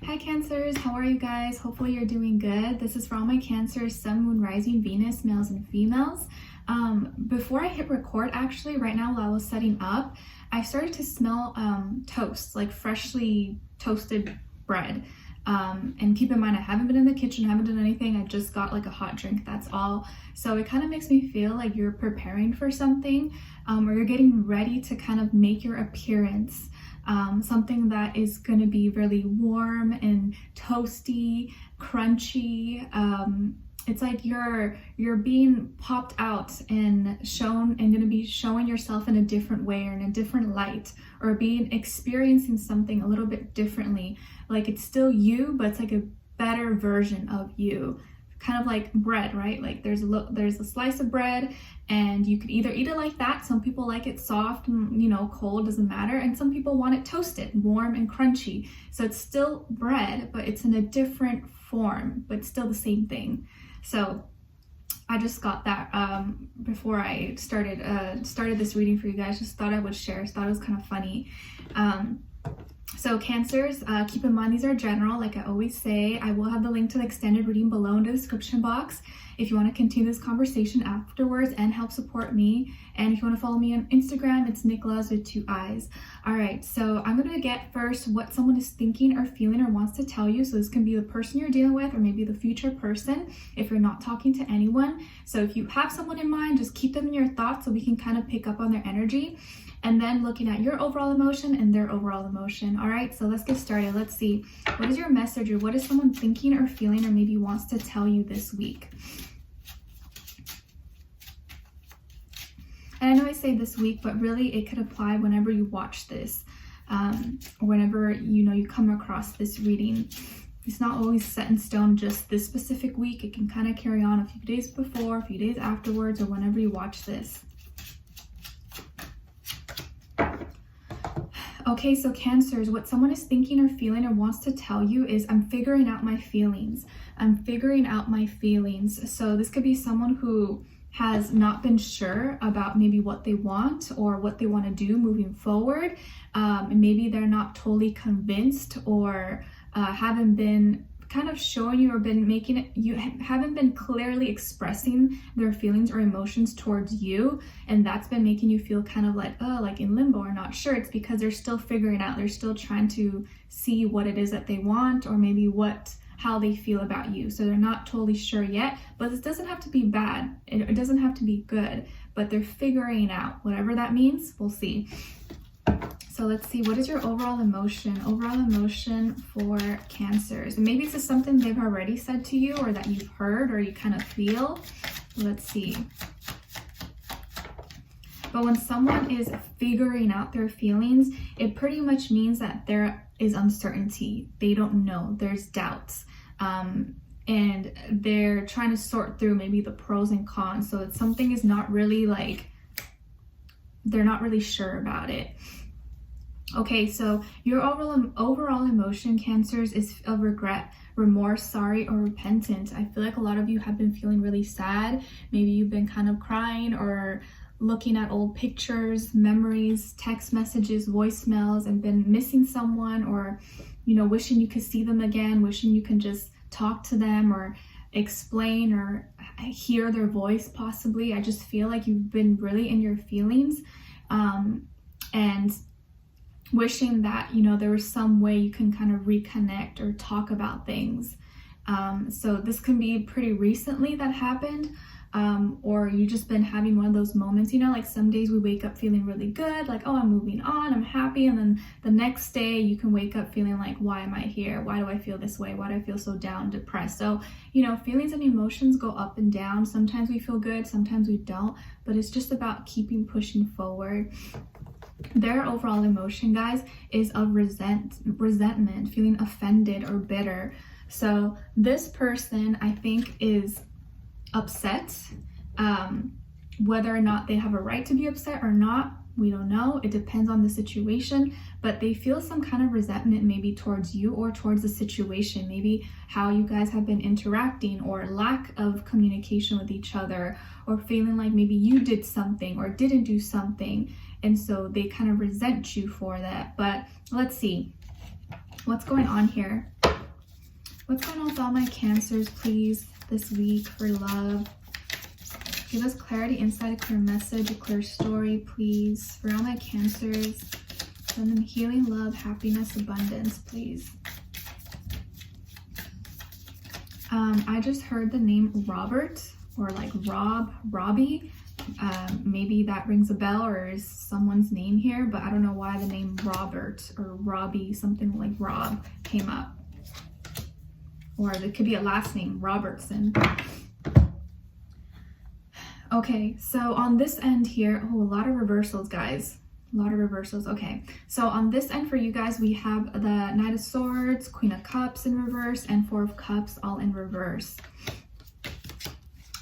Hi Cancers, how are you guys? Hopefully you're doing good. This is for all my Cancers, Sun, Moon, Rising, Venus, males and females. Before I hit record, actually, right now while I was setting up, I started to smell toast, like freshly toasted bread. And keep in mind, I haven't been in the kitchen, I haven't done anything. I just got like a hot drink, that's all. So it kind of makes me feel like you're preparing for something, or you're getting ready to kind of make your appearance. Something that is going to be really warm and toasty, crunchy. It's like you're being popped out and shown, and going to be showing yourself in a different way or in a different light, or experiencing something a little bit differently. Like it's still you, but it's like a better version of you. Kind of like bread, right? Like there's a slice of bread, and you could either eat it like that. Some people like it soft and cold, doesn't matter. And some people want it toasted, warm and crunchy. So it's still bread, but it's in a different form, but still the same thing. So I just got that before I started this reading for you guys. Just thought I would share. Just thought it was kind of funny. So Cancers, keep in mind these are general, like I always say. I will have the link to the extended reading below in the description box if you want to continue this conversation afterwards and help support me. And if you want to follow me on Instagram, it's Nicloves with 2 eyes. All right, so I'm going to get first what someone is thinking or feeling or wants to tell you. So this can be the person you're dealing with, or maybe the future person if you're not talking to anyone. So if you have someone in mind, just keep them in your thoughts so we can kind of pick up on their energy. And then looking at your overall emotion and their overall emotion. All right, so let's get started. Let's see. What is your message, or what is someone thinking or feeling or maybe wants to tell you this week? And I know I say this week, but really it could apply whenever you watch this, or whenever you come across this reading. It's not always set in stone just this specific week. It can kind of carry on a few days before, a few days afterwards, or whenever you watch this. Okay, so Cancers, what someone is thinking or feeling or wants to tell you is, I'm figuring out my feelings. I'm figuring out my feelings. So this could be someone who has not been sure about maybe what they want or what they want to do moving forward. And maybe they're not totally convinced, or haven't been kind of showing you, or been making it, you haven't been clearly expressing their feelings or emotions towards you, and that's been making you feel kind of like, oh, like in limbo or not sure. It's because they're still figuring out, they're still trying to see what it is that they want, or maybe how they feel about you. So they're not totally sure yet, but this doesn't have to be bad, it doesn't have to be good, but they're figuring out, whatever that means. We'll see. So let's see, what is your overall emotion? Overall emotion for Cancers. And maybe this is something they've already said to you, or that you've heard, or you kind of feel. Let's see. But when someone is figuring out their feelings, it pretty much means that there is uncertainty. They don't know. There's doubts. And they're trying to sort through maybe the pros and cons. So it's something is not really like, they're not really sure about it. Okay, so your overall emotion, Cancers, is of regret, remorse, sorry, or repentant. I feel like a lot of you have been feeling really sad. Maybe you've been kind of crying, or looking at old pictures, memories, text messages, voicemails, and been missing someone, or wishing you could see them again, wishing you can just talk to them or explain or hear their voice possibly. I just feel like you've been really in your feelings, and wishing that there was some way you can kind of reconnect or talk about things. So this can be pretty recently that happened, or you just been having one of those moments, like some days we wake up feeling really good, like, oh, I'm moving on, I'm happy, and then the next day you can wake up feeling like, why am I here? Why do I feel this way? Why do I feel so down, depressed? So feelings and emotions go up and down. Sometimes we feel good, sometimes we don't, but it's just about pushing forward. Their overall emotion, guys, is of resentment, feeling offended or bitter. So this person, I think, is upset. Whether or not they have a right to be upset or not, we don't know. It depends on the situation, but they feel some kind of resentment maybe towards you or towards the situation, maybe how you guys have been interacting, or lack of communication with each other, or feeling like maybe you did something or didn't do something, and so they kind of resent you for that. But let's see what's going on here. What's going on with all my Cancers, please, this week for love? Give us clarity, insight, a clear message, a clear story, please. For all my Cancers, send them healing, love, happiness, abundance, please. I just heard the name Robert, or like Robbie. Maybe that rings a bell or is someone's name here, but I don't know why the name Robert or Robbie, something like Rob, came up. Or it could be a last name, Robertson. Okay, so on this end here, oh, a lot of reversals, guys. A lot of reversals. Okay, so on this end for you guys, we have the Knight of Swords, Queen of Cups in reverse, and Four of Cups all in reverse.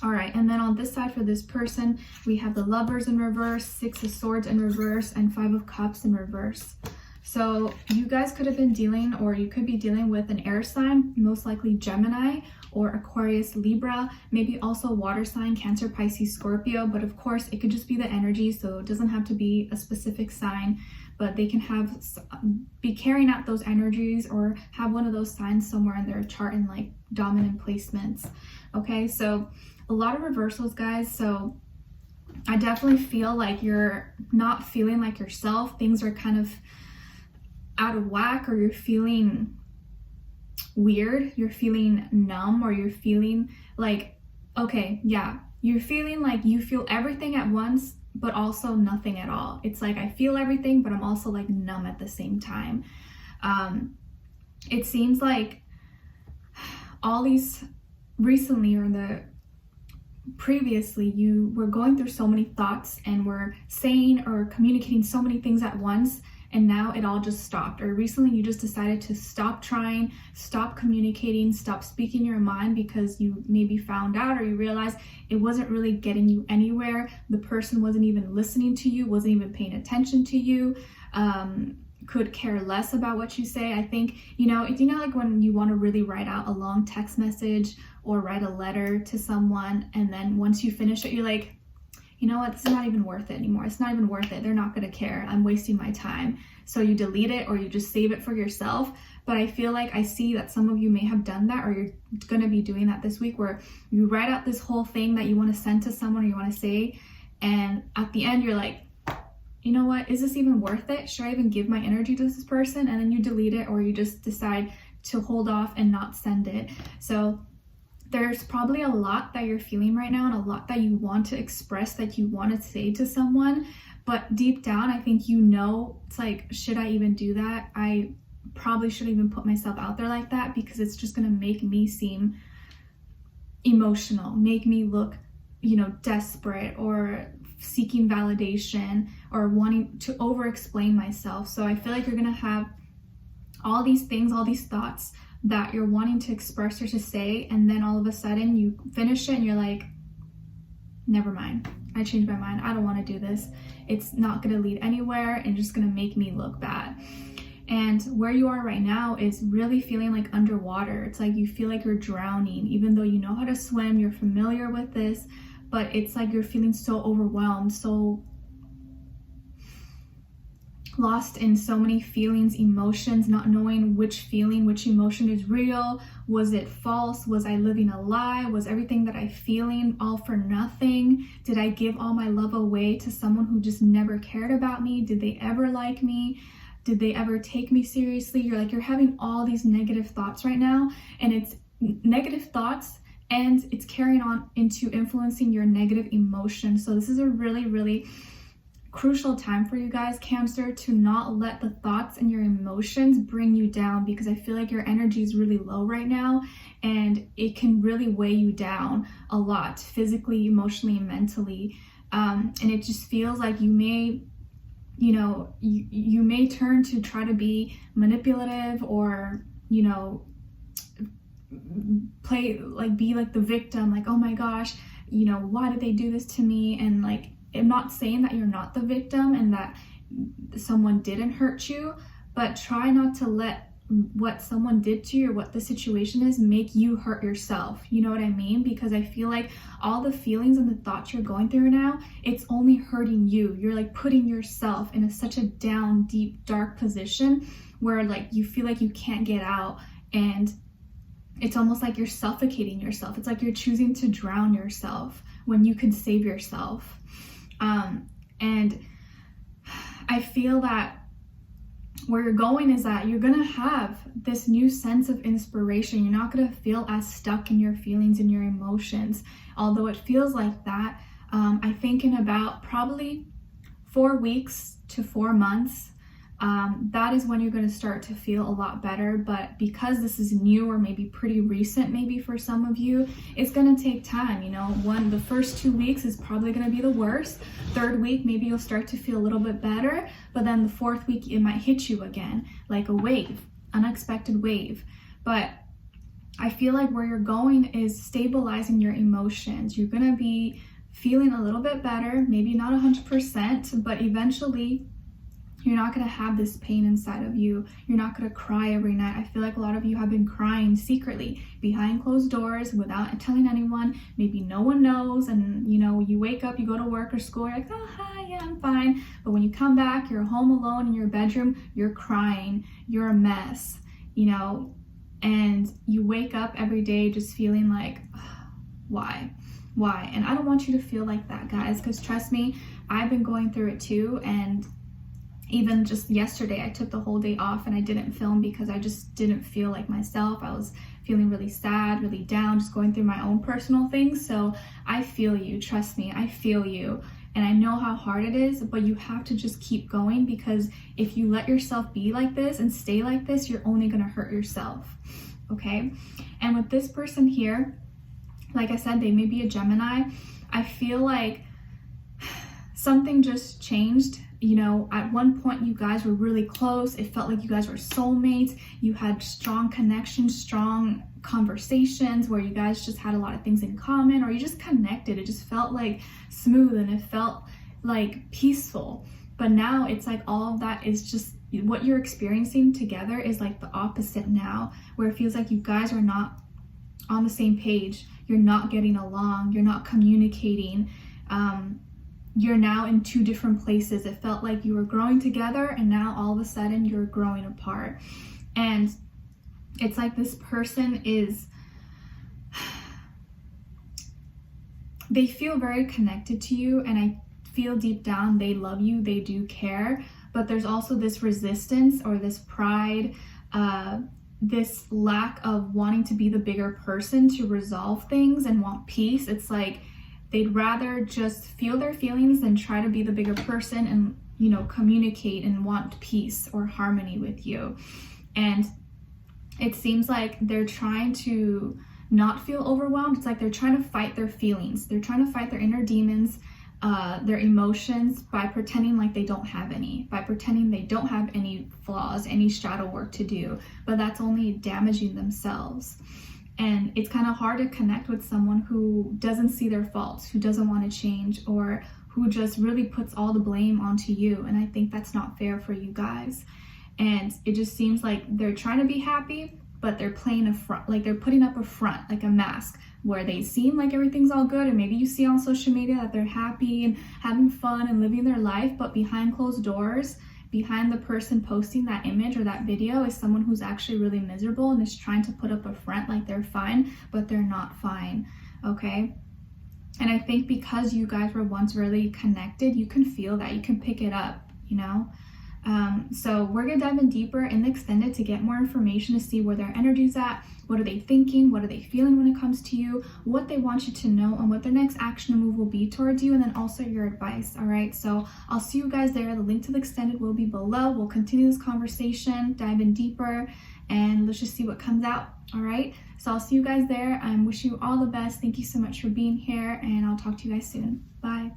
All right, and then on this side for this person, we have the Lovers in reverse, Six of Swords in reverse, and Five of Cups in reverse. So you guys could have been dealing, or you could be dealing with an air sign, most likely Gemini or Aquarius, Libra, maybe also water sign, Cancer, Pisces, Scorpio. But of course, it could just be the energy, so it doesn't have to be a specific sign, but they can be carrying out those energies or have one of those signs somewhere in their chart in like dominant placements. Okay, so a lot of reversals, guys. So I definitely feel like you're not feeling like yourself. Things are kind of out of whack, or you're feeling weird, you're feeling numb, or you're feeling like, okay, yeah, you're feeling like you feel everything at once, but also nothing at all. It's like I feel everything, but I'm also like numb at the same time. It seems like all these recently, or previously, you were going through so many thoughts and were saying or communicating so many things at once, and now it all just stopped. Or recently you just decided to stop trying, stop communicating, stop speaking your mind because you maybe found out or you realized it wasn't really getting you anywhere. The person wasn't even listening to you, wasn't even paying attention to you, could care less about what you say. I think, like when you want to really write out a long text message or write a letter to someone, and then once you finish it, you're like, you know what, this is not even worth it anymore. It's not even worth it. They're not going to care. I'm wasting my time. So you delete it or you just save it for yourself. But I feel like I see that some of you may have done that, or you're going to be doing that this week, where you write out this whole thing that you want to send to someone or you want to say. And at the end, you're like, you know what, is this even worth it? Should I even give my energy to this person? And then you delete it, or you just decide to hold off and not send it. So there's probably a lot that you're feeling right now and a lot that you want to express, that you want to say to someone, but deep down, I think it's like, should I even do that? I probably shouldn't even put myself out there like that, because it's just going to make me seem emotional, make me look, desperate or seeking validation or wanting to over-explain myself. So I feel like you're going to have all these things, all these thoughts that you're wanting to express or to say, and then all of a sudden you finish it and you're like, never mind, I changed my mind, I don't want to do this, it's not going to lead anywhere and just going to make me look bad. And where you are right now is really feeling like underwater. It's like you feel like you're drowning, even though you know how to swim, you're familiar with this, but it's like you're feeling so overwhelmed, so lost in so many feelings, emotions, not knowing which feeling, which emotion is real. Was it false? Was I living a lie? Was everything that I feeling all for nothing? Did I give all my love away to someone who just never cared about me? Did they ever like me? Did they ever take me seriously? You're having all these negative thoughts right now, and it's negative thoughts and it's carrying on into influencing your negative emotions. So this is a really, really crucial time for you guys, Cancer, to not let the thoughts and your emotions bring you down, because I feel like your energy is really low right now and it can really weigh you down a lot, physically, emotionally, and mentally. And it just feels like you may turn to try to be manipulative, or be like the victim, like, oh my gosh, why did they do this to me? And like, I'm not saying that you're not the victim and that someone didn't hurt you, but try not to let what someone did to you or what the situation is make you hurt yourself. You know what I mean? Because I feel like all the feelings and the thoughts you're going through now, it's only hurting you. You're like putting yourself in such a down, deep, dark position where like you feel like you can't get out, and it's almost like you're suffocating yourself. It's like you're choosing to drown yourself when you can save yourself. And I feel that where you're going is that you're gonna have this new sense of inspiration. You're not gonna feel as stuck in your feelings and your emotions, although it feels like that. I think in about probably 4 weeks to 4 months, that is when you're going to start to feel a lot better. But because this is new, or maybe pretty recent, maybe for some of you, it's going to take time. You know, the first 2 weeks is probably going to be the worst. 3rd week, maybe you'll start to feel a little bit better, but then the 4th week, it might hit you again, like a wave, unexpected wave. But I feel like where you're going is stabilizing your emotions. You're going to be feeling a little bit better, maybe not 100%, but eventually you're not going to have this pain inside of you. You're not going to cry every night. I feel like a lot of you have been crying secretly behind closed doors without telling anyone. Maybe no one knows, and you know, you wake up, you go to work or school, you're like, oh hi, yeah, I'm fine. But when you come back, you're home alone in your bedroom, you're crying, you're a mess, you know, and you wake up every day just feeling like, why? And I don't want you to feel like that, guys, because trust me, I've been going through it too. And even just yesterday, I took the whole day off and I didn't film because I just didn't feel like myself. I was feeling really sad, really down, just going through my own personal things. So I feel you, trust me, I feel you. And I know how hard it is, but you have to just keep going, because if you let yourself be like this and stay like this, you're only gonna hurt yourself, okay? And with this person here, like I said, they may be a Gemini. I feel like something just changed. You know, at one point you guys were really close. It felt like you guys were soulmates. You had strong connections, strong conversations where you guys just had a lot of things in common, or you just connected. It just felt like smooth and it felt like peaceful. But now it's like all of that is just, what you're experiencing together is like the opposite now, where it feels like you guys are not on the same page. You're not getting along. You're not communicating. You're now in 2 different places. It felt like you were growing together, and now all of a sudden you're growing apart. And it's like this person is, they feel very connected to you, and I feel deep down they love you, they do care, but there's also this resistance or this pride, this lack of wanting to be the bigger person to resolve things and want peace. It's like they'd rather just feel their feelings than try to be the bigger person and, you know, communicate and want peace or harmony with you. And it seems like they're trying to not feel overwhelmed. It's like they're trying to fight their feelings. They're trying to fight their inner demons, their emotions, by pretending like they don't have any, by pretending they don't have any flaws, any shadow work to do, but that's only damaging themselves. And it's kind of hard to connect with someone who doesn't see their faults, who doesn't want to change, or who just really puts all the blame onto you. And I think that's not fair for you guys. And it just seems like they're trying to be happy, but they're playing a front, like they're putting up a front, like a mask, where they seem like everything's all good, and maybe you see on social media that they're happy and having fun and living their life, but behind closed doors, behind the person posting that image or that video, is someone who's actually really miserable and is trying to put up a front like they're fine, but they're not fine, okay? And I think because you guys were once really connected, you can feel that, you can pick it up, you know? So we're gonna dive in deeper in the extended to get more information, to see where their energy's at, what are they thinking, what are they feeling when it comes to you, what they want you to know, and what their next action move will be towards you, and then also your advice. All right, so I'll see you guys there. The link to the extended will be below. We'll continue this conversation, dive in deeper, and let's just see what comes out. All right, so I'll see you guys there. I'm wishing you all the best. Thank you so much for being here, and I'll talk to you guys soon. Bye.